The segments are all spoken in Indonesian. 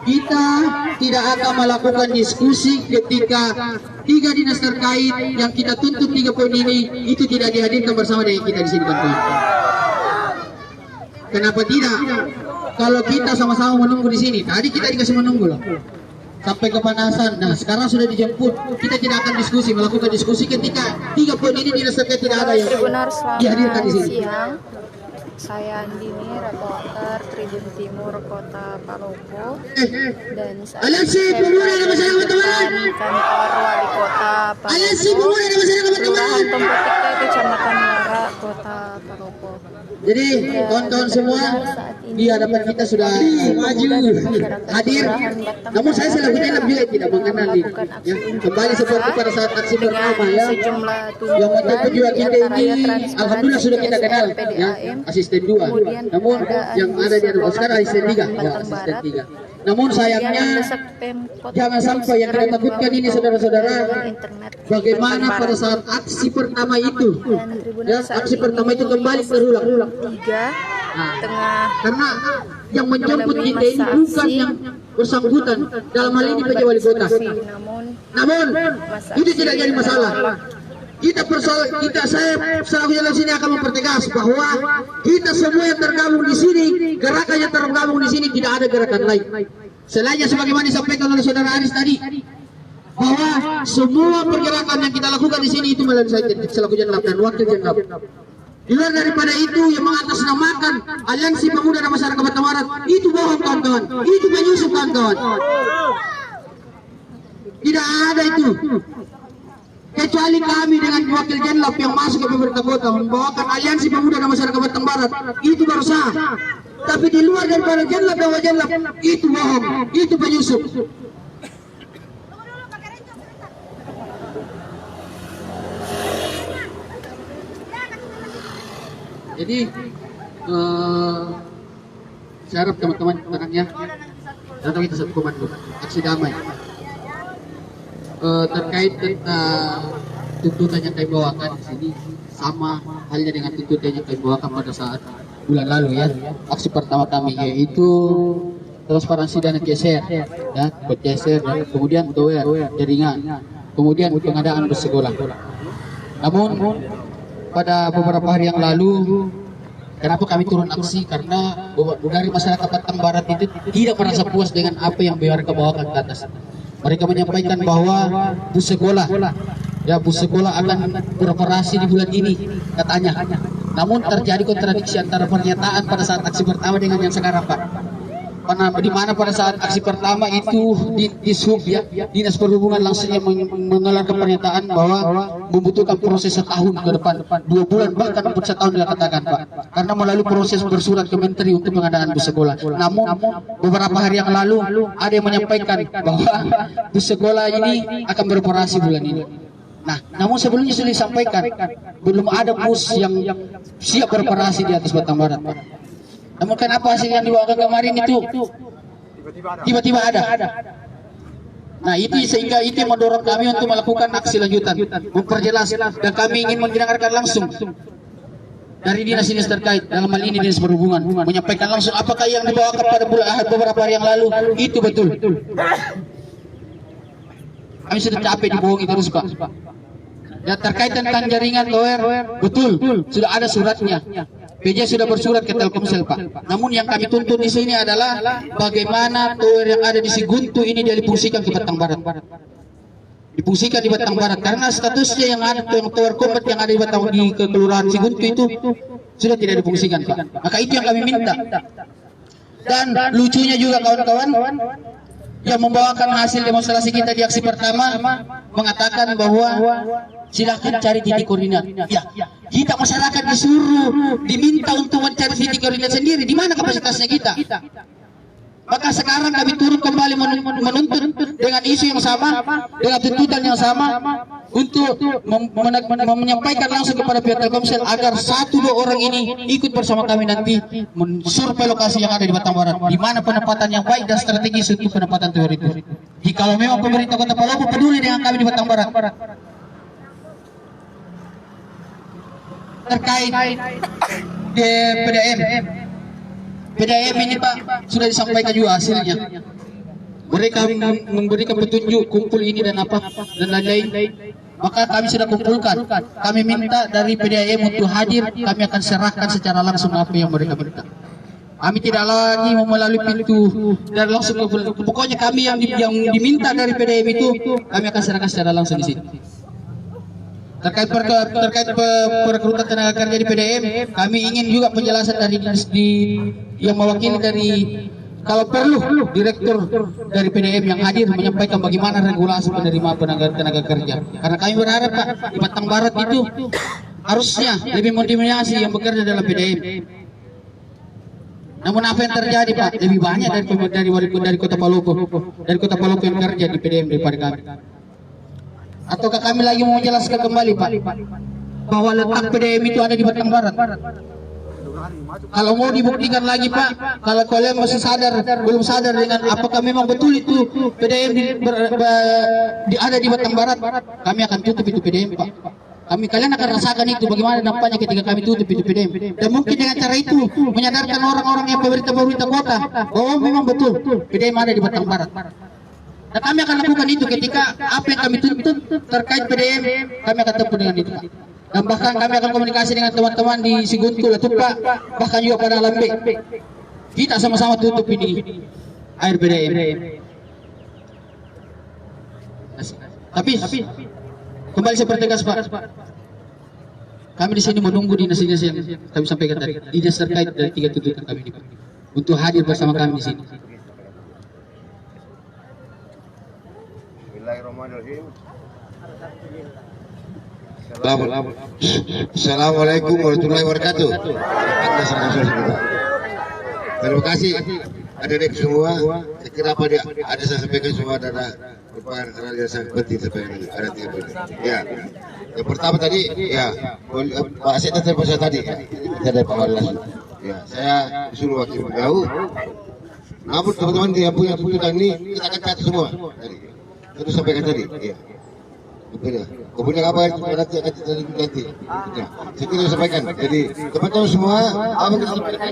kita tidak akan melakukan diskusi ketika tiga dinas terkait yang kita tuntut 3 poin ini itu tidak dihadirkan bersama dengan kita di sini, teman-teman. Kenapa tidak? Kalau kita sama-sama menunggu di sini, tadi kita dikasih menunggu loh sampai kepanasan. Nah, sekarang sudah dijemput, kita tidak akan diskusi, melakukan diskusi ketika 3 poin ini dinas terkait tidak ada yang dihadirkan di sini. Siang. Saya Andini, reporter Tribun Timur Kota Palopo, dan saya kantor Wali Kota Palopo, Kelurahan Tompotika, Kecamatan Muara, Kota Palopo. Jadi kawan-kawan semua di hadapan kita sudah maju hadir. Namun saya selalu juga tidak mengenali ya, kembali seperti pada saat aksi pertama ya. Yang menjemput juga kita ini alhamdulillah sudah kita kenal ya, asisten 2. Namun yang ada di atas sekarang asisten 3 ya, asisten 3. Namun sayangnya jangan sampai yang kita takutkan ini saudara-saudara, bagaimana pada saat aksi pertama itu ya, aksi pertama itu kembali terulang. Karena yang menjemput kita ini bukan yang bersangkutan, dalam hal ini PJ Wali Kota. Namun itu tidak jadi masalah. Saya selaku jalan sini akan mempertegas bahwa kita semua yang tergabung di sini, gerakan yang tergabung di sini tidak ada gerakan lain. Selainnya sebagaimana disampaikan oleh saudara Aris tadi, bahwa semua pergerakan yang kita lakukan di sini itu melalui saya selaku Jenlab dan wakil Jenlab. Di luar daripada itu yang mengatasnamakan Aliansi Pemuda dan Masyarakat Batam Barat itu bohong, kawan-kawan. Itu penyusup, kawan-kawan. Tidak ada itu. Kecuali kami dengan wakil Jenlab yang masuk ke pemerintah kota membawakan Aliansi Pemuda dan Masyarakat Batam Barat, itu baru sah. Tapi di luar daripada Jenlab dan wakil Jenlab itu bohong, itu penyusup. Jadi saya harap teman-teman tenang ya. Datang kita satu komando aksi damai. Terkait tuntutan yang kami bawakan di sini sama halnya dengan tuntutan yang kami bawakan pada saat bulan lalu ya. Aksi pertama kami yaitu transparansi dana geser ya, geser dan kemudian doer jaringan, kemudian pengadaan bus sekolah. Namun pada beberapa hari yang lalu, kenapa kami turun aksi? Karena dari masyarakat Batam Barat itu tidak merasa puas dengan apa yang BRK bawakan ke atas. Mereka menyampaikan bahwa bus sekolah akan beroperasi di bulan ini katanya. Namun terjadi kontradiksi antara pernyataan pada saat aksi pertama dengan yang sekarang, Pak. Di mana pada saat aksi pertama itu di SUB ya, Dinas Perhubungan langsung yang mengeluarkan pernyataan bahwa membutuhkan proses setahun ke depan, 2 bulan bahkan 1 tahun dikatakan, Pak, karena melalui proses bersurat ke Menteri untuk pengadaan bus sekolah. Namun beberapa hari yang lalu ada yang menyampaikan bahwa bus sekolah ini akan beroperasi bulan ini. Nah, namun sebelumnya sudah disampaikan belum ada bus yang siap beroperasi di atas Batam Barat, Pak. Namun kenapa hasil yang dibawakan kemarin itu tiba-tiba ada? Nah, itu sehingga itu yang mendorong kami untuk melakukan aksi lanjutan, memperjelas, dan kami ingin mendengarkan langsung dari dinas-dinas terkait, dalam hal ini Dinas Perhubungan, menyampaikan langsung apakah yang dibawakan pada bulan Ahad beberapa hari yang lalu itu betul. Kami sudah capek dibohongi terus, Pak. Dan terkait tentang jaringan tower, betul, sudah ada suratnya. PJ sudah bersurat ke Telkomsel, Pak. Namun yang kami tuntut di sini adalah bagaimana tower yang ada di Siguntu ini dia difungsikan ke Batam Barat. Difungsikan di Batam Barat karena statusnya yang ada tower kombat yang ada di Batam di Kelurahan Siguntu itu sudah tidak difungsikan, Pak. Maka itu yang kami minta. Dan lucunya juga kawan-kawan yang membawakan hasil demonstrasi kita di aksi pertama mengatakan bahwa silakan cari titik koordinat. Ya, kita masyarakat disuruh, diminta untuk mencari titik koordinat sendiri. Di mana kapasitasnya kita? Maka sekarang kami turun kembali menuntut dengan isu yang sama, dengan tuntutan yang sama, untuk menyampaikan langsung kepada pihak Telkomsel agar 1-2 orang ini ikut bersama kami nanti mensurvei lokasi yang ada di Batam Barat, di mana penempatan yang baik dan strategis untuk penempatan tower itu. Jikalau memang pemerintah Kota Palopo peduli dengan kami di Batam Barat. Terkait PDM, PDAM ini Pak sudah disampaikan juga hasilnya. Mereka memberikan petunjuk kumpul ini dan apa dan lain-lain. Maka kami sudah kumpulkan. Kami minta dari PDAM untuk hadir. Kami akan serahkan secara langsung apa yang mereka minta. Kami tidak lagi mau melalui pintu dan langsung ke pokoknya kami yang diminta dari PDAM itu kami akan serahkan secara langsung di sini. Terkait perekrutan tenaga kerja di PDAM, kami ingin juga penjelasan dari yang mewakili dari kalau perlu direktur dari PDAM yang hadir menyampaikan bagaimana regulasi penerimaan tenaga kerja. Karena kami berharap Pak di Batang Barat itu harusnya lebih mendominasi yang bekerja dalam PDAM. Namun apa yang terjadi Pak lebih banyak dari Kota Palopo yang kerja di PDAM daripada kami. Ataukah kami lagi mau menjelaskan kembali Pak bahwa letak PDAM itu ada di Batang Barat? Kalau mau dibuktikan lagi Pak, kalau kalian masih belum sadar dengan apakah memang betul itu PDAM ada di Batang Barat, kami akan tutup itu PDAM Pak. Kalian akan rasakan itu bagaimana dampaknya ketika kami tutup itu PDAM. Dan mungkin dengan cara itu menyadarkan orang-orang yang pemerintah kota bahwa memang betul PDAM ada di Batang Barat. Dan kami akan lakukan itu ketika apa yang kami tuntut terkait PDAM, kami akan tempuh dengan itu. Dan bahkan kami akan komunikasi dengan teman-teman di Siguntul, Tupak, bahkan juga pada Lambe. Kita sama-sama tutup ini air PDAM. Tapi kembali saya pertegas Pak, kami di sini menunggu dinas-dinas yang kami sampaikan tadi, dinas terkait dari 3 tuntutan kami ini Pak, untuk hadir bersama kami di sini. Assalamualaikum warahmatullahi wabarakatuh. Terima kasih adik-adik semua. Saya kira apa dia ada saya sampaikan semua adalah merupakan hal yang sangat penting sampaikan ada 3 poin. Ya, yang pertama tadi ya Pak Asep terpaksa tadi kita dari Pak Walas. Ya, saya suruh wakil pegawai. Namun teman-teman yang punya tuntutan ini kita akan catat semua tadi. Itu sampaikan tadi. Ya. Kemudian apa yang nanti ya, saya tidak sampaikan. Jadi teman-teman semua apa yang disampaikan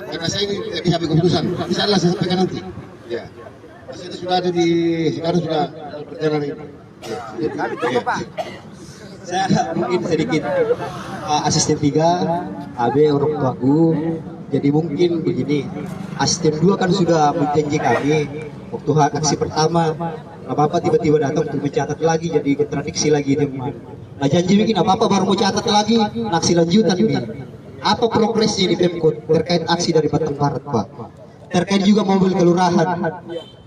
karena saya ini tidak bisa ambil keputusan. Insyaallah saya sampaikan nanti. Ya, itu sudah ada sekarang sudah berjalan ini. Ya. Saya mungkin sedikit asisten 3 AB orang tuaku. Jadi mungkin begini, asisten 2 kan sudah menjanji kami waktu aksi pertama. Apa-apa tiba-tiba datang untuk mencatat lagi, jadi kontradiksi lagi teman. Nah janji bikin apa-apa baru mau catat lagi, aksi lanjutan ini. Apa progresnya di Pemkot terkait aksi dari Batang Barat Pak? Terkait juga mobil kelurahan.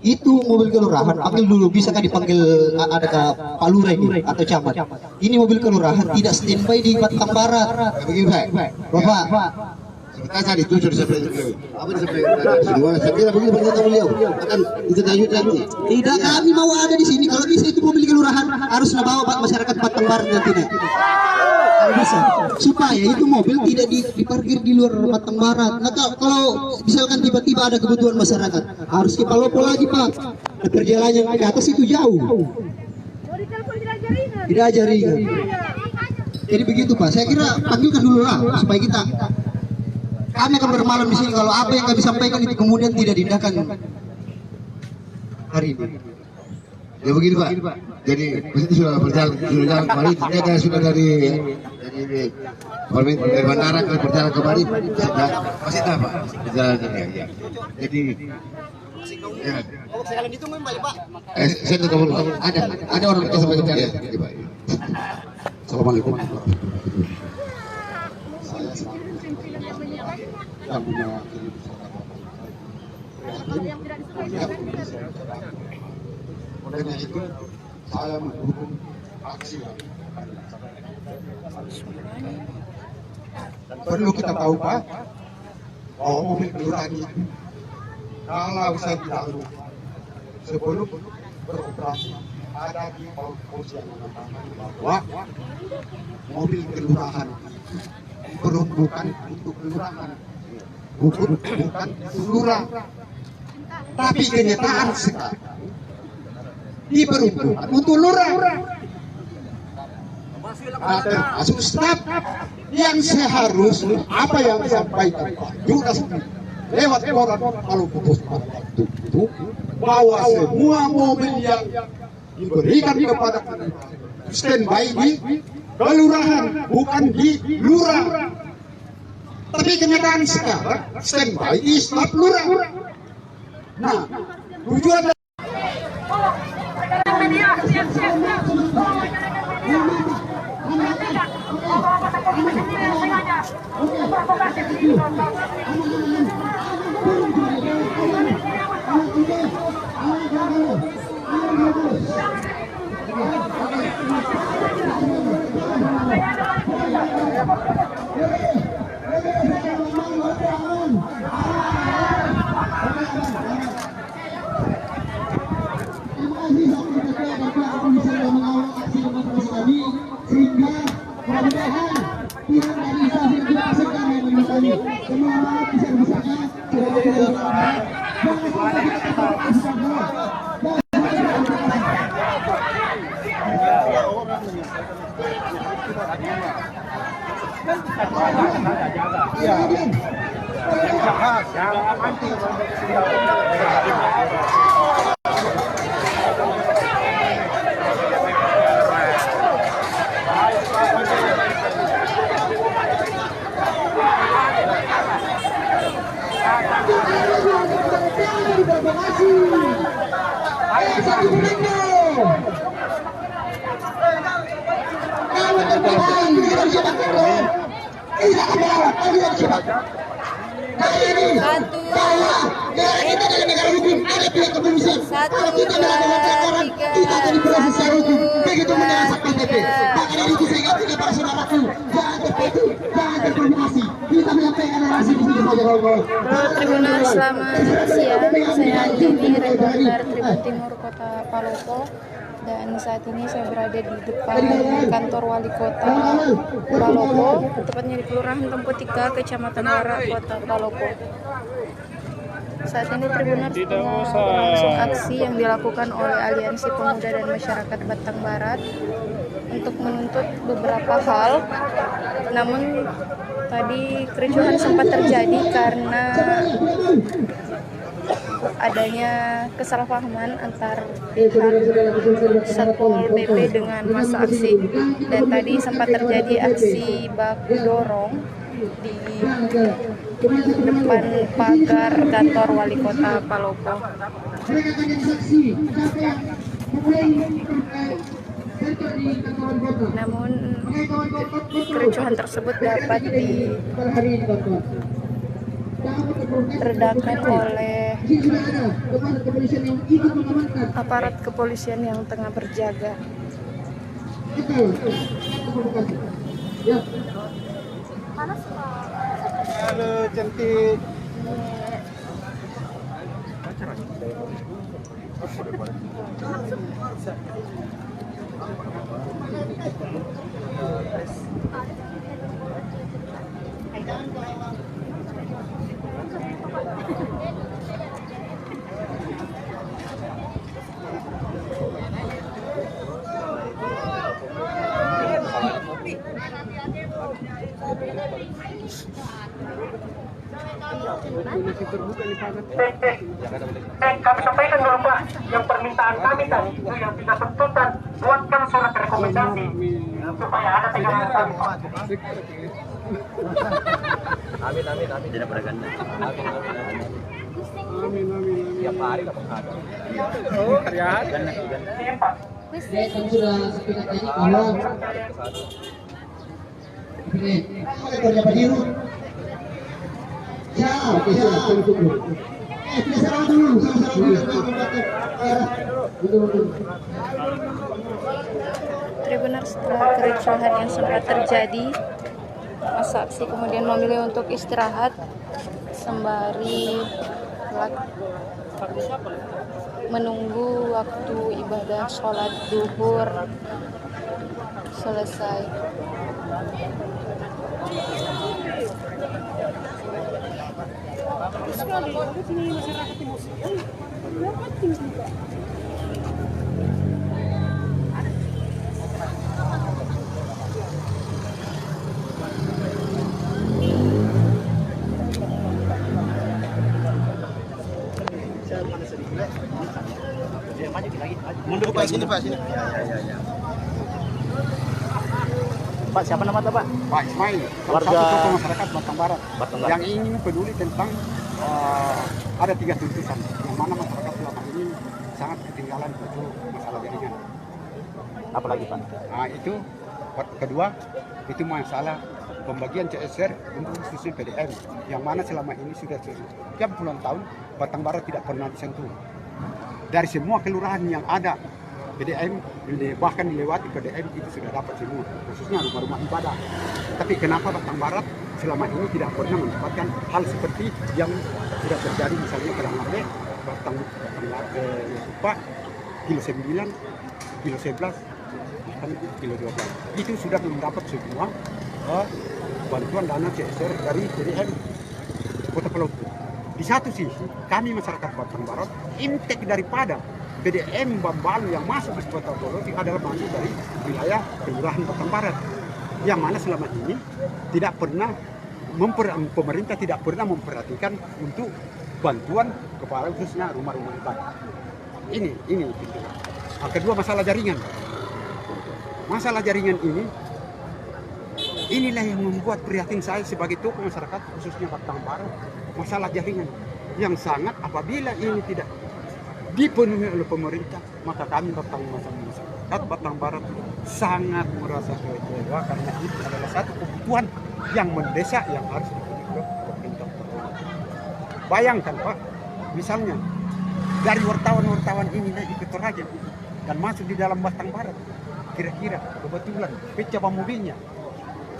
Itu mobil kelurahan, panggil dulu, bisa kan dipanggil ada ke Pak Lurah ini atau camat. Ini mobil kelurahan tidak standby di Batang Barat. Begini Pak, Bapak. Sebentar tadi itu sudah disampaikan beliau. Apa disampaikan semua? Saya kira begini pernyataan beliau akan ditanyut nanti. Tidak, kami mau ada di sini. Kalau bisa itu mobil kelurahan harus bawa Pak masyarakat Batang Barat nantinya. Kalau bisa, supaya itu mobil tidak diparkir di luar Batang Barat. Nah kalau misalkan tiba-tiba ada kebutuhan masyarakat, harus ke Palopo lagi Pak. Nah, perjalanan ke atas itu jauh. Tidak jaringan. Jadi begitu Pak. Saya kira panggilkan dulu lah supaya kami akan bermalam di sini. Kalau apa yang kami sampaikan itu kemudian tidak diindahkan hari ini. Ya begini Pak. Jadi itu sudah berjalan kembali. Kita sudah dari bandara ke berjalan kembali. Masih tak Pak? Berjalan ya. Jadi ya. Sekalian ditunggu kembali Pak. Saya tetap ada orang kita sampai ke ya. Assalamualaikum. Yang mewakili oleh itu saya mendukung aksi dan perlu kita tahu Pak bahwa mobil kelurahan itu kalau saya tidak lupa sebelum beroperasi ada di polisi yang mengatakan bahwa mobil kelurahan diperuntukkan untuk kelurahan bukan untuk lurah, tapi kenyataan sekarang diperuntukkan untuk lurah. Termasuk staf yang seharusnya apa yang disampaikan Pak Judas lewat koran Maluku Pos pada waktu itu bahwa semua mobil yang diberikan kepada standby di kelurahan, bukan di lurah. Tapi kenyataan sekarang standby di staf lurah. Nah, tujuan Tribunal, selamat siang. Saya Anjani, reporter Tribun Timur Kota Palopo, dan saat ini saya berada di depan kantor wali kota Palopo, tepatnya di Kelurahan Temputika, Kecamatan Wara, Kota Palopo. Saat ini Tribunal berlangsung aksi yang dilakukan oleh Aliansi Pemuda dan Masyarakat Batang Barat untuk menuntut beberapa hal. Namun tadi kericuhan sempat terjadi karena adanya kesalahpahaman antar pihak Satpol PP dengan masa aksi, dan tadi sempat terjadi aksi bak dorong di depan pagar kantor wali kota Palopo. Namun kericuhan tersebut dapat diredakan oleh aparat kepolisian yang tengah berjaga. halo cantik. Kami sampaikan dulu Pak, yang permintaan kami tadi itu yang 3 tuntutan, buatkan surat rekomendasi supaya ada pegangan kami Pak. Amin tidak pernah ganda. Amin. Tiap hari dapat ada. Oh, teriak ganda. Iya Pak. Kami sudah sampaikan tadi bahwa Kerja Badiru. Ya, oke sudah tunggu. Kita salam dulu, Tribunal, setelah kericuhan yang sempat terjadi, masa aksi kemudian memilih untuk istirahat sembari menunggu waktu ibadah sholat duhur selesai. Pak, sini Pak, sini. Pak, siapa nama Pak? Pak Ismail, salah Warga- satu tokoh masyarakat Batang Barat Batang Barat. yang ingin peduli tentang ada 3 tuntutan yang mana masyarakat selama ini sangat ketinggalan untuk masalah jaringan. Apalagi Pak? Nah, itu kedua itu masalah pembagian CSR untuk khususnya PDM yang mana selama ini sudah setiap bulan tahun Batang Barat tidak pernah disentuh. Dari semua kelurahan yang ada PDM, bahkan dilewati PDM itu sudah dapat semua, khususnya rumah-rumah ibadah. Tapi kenapa Batang Barat selama ini tidak pernah mendapatkan hal seperti yang sudah terjadi misalnya pada Made, Batang Upah, kilo 9, kilo 11, bahkan kilo 12. Itu sudah mendapat semua bantuan dana CSR dari PDM Kota Palopo. Di satu sisi, kami masyarakat Batang Barat, intek daripada PDM Bambalu yang masuk di Kota Palopo adalah masuk dari wilayah Kelurahan Batang Barat, yang mana selama ini tidak pernah pemerintah tidak pernah memperhatikan untuk bantuan kepada khususnya rumah-rumah ibadah. Ini. Yang kedua masalah jaringan. Masalah jaringan inilah yang membuat prihatin saya sebagai tokoh masyarakat khususnya Batang Barat. Masalah jaringan yang sangat apabila ini tidak dipenuhi oleh pemerintah, maka kami masyarakat Batang Barat sangat merasa kecewa karena itu adalah satu kebutuhan yang mendesak yang harus dipenuhi oleh pemerintah. Bayangkan Pak, misalnya dari wartawan-wartawan ini naik ke Toraja dan masuk di dalam Batang Barat, kira-kira kebetulan pecah mobilnya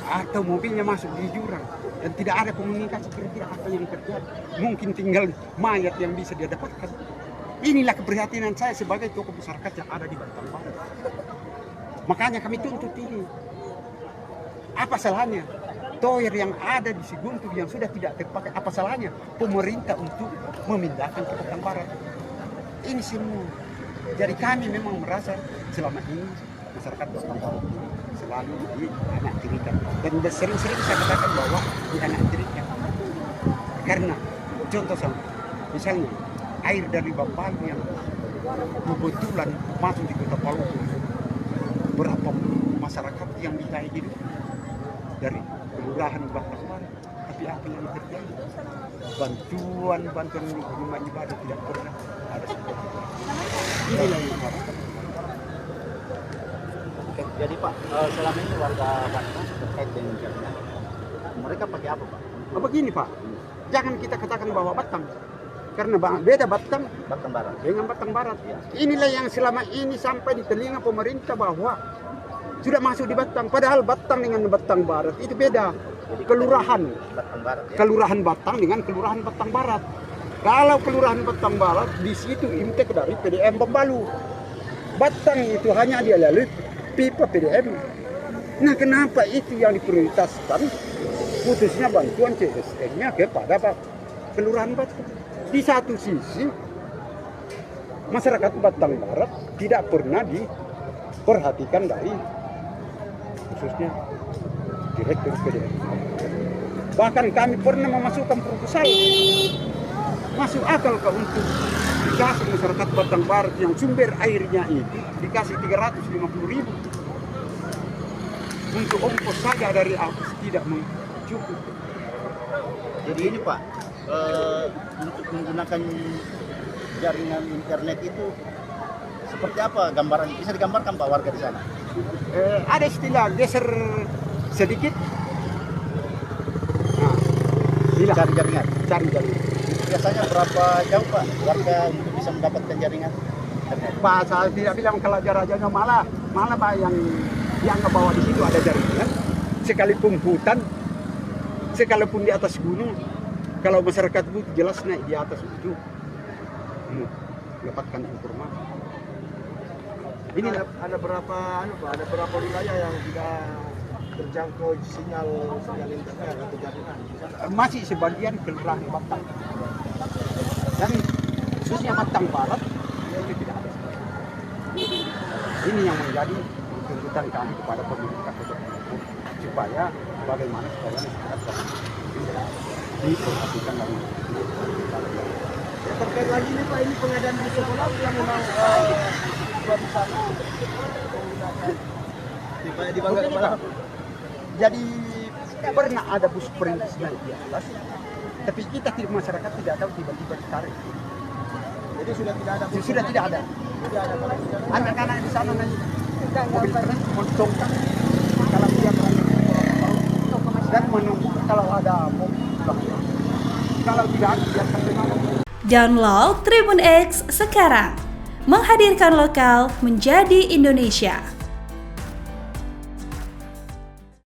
atau mobilnya masuk di jurang dan tidak ada komunikasi, kira-kira apa yang terjadi? Mungkin tinggal mayat yang bisa dia dapatkan. Inilah keprihatinan saya sebagai tokoh masyarakat yang ada di Batang Barat. Makanya kami tuntut ini. Apa salahnya? Toyer yang ada di Siguntur yang sudah tidak terpakai, apa salahnya pemerintah untuk memindahkan ke Batang Barat? Ini semua. Jadi kami memang merasa selama ini masyarakat Batang Barat selalu dianaktirikan. Dan sering-sering saya katakan bahwa dianaktirikan. Karena contoh sama, misalnya air dari Bambalu yang kebetulan masuk di Kota Palopo, berapa masyarakat yang bisa hidup dari kelurahan Batang Barat. Tapi apa yang terjadi? Bantuan rumah ibadah tidak pernah ada seperti itu. Inilah yang harus. Jadi Pak, selama ini warga Batang terkait dengan jaringan, mereka pakai apa Pak? Begini Pak, jangan kita katakan bahwa Batang, karena beda Batang Barat. dengan Batang Barat. Inilah yang selama ini sampai di telinga pemerintah bahwa sudah masuk di Batang, padahal Batang dengan Batang Barat itu beda. Jadi Kelurahan Batang Barat ya. Kelurahan Batang dengan Kelurahan Batang Barat. Kalau Kelurahan Batang Barat di situ intek dari PDM Bambalu. Batang itu hanya dia lalui pipa PDM. Nah, kenapa itu yang diprioritaskan khususnya bantuan CSR-nya kepada Kelurahan Batang? Di satu sisi masyarakat Batang Barat tidak pernah diperhatikan dari khususnya direktur PDM. Bahkan kami pernah memasukkan proposal, masuk akal untuk dikasih masyarakat Batang Barat yang sumber airnya itu dikasih 350.000 untuk ongkos saja dari atas tidak cukup. Jadi ini Pak, untuk menggunakan jaringan internet itu seperti apa gambaran? Bisa digambarkan Pak warga di sana? Ada istilah geser sedikit. Nah, Cari jaringan. cari jaringan. Biasanya berapa jauh Pak warga untuk bisa mendapatkan jaringan? Pak, saya tidak bilang kalau jarak-jaraknya malah Pak yang dianggap bahwa di situ ada jaringan. Sekalipun hutan, sekalipun di atas gunung, kalau masyarakat itu jelas naik di atas itu mendapatkan informasi. Ini ada berapa ada berapa wilayah yang tidak terjangkau sinyal internet atau jaringan? masih sebagian kelurahan Batang dan khususnya Batang Barat itu tidak ada. Ini yang menjadi tuntutan kami kepada pemerintah Kota Palopo supaya bagaimana supaya masyarakat diperhatikan lagi. Terkait lagi nih Pak, ini pengadaan di sekolah yang memang Jadi pernah ada bus perintis naik di atas, tapi kita tidak, masyarakat tidak tahu, tiba-tiba ditarik. Jadi sudah tidak ada. Sudah tidak ada. Anak-anak di sana naik mobil keren, montongkan kalau dia berani dan menunggu kalau ada mobil belakang. Kalau tidak ada, biarkan memang. Download Tribun X sekarang, menghadirkan lokal menjadi Indonesia.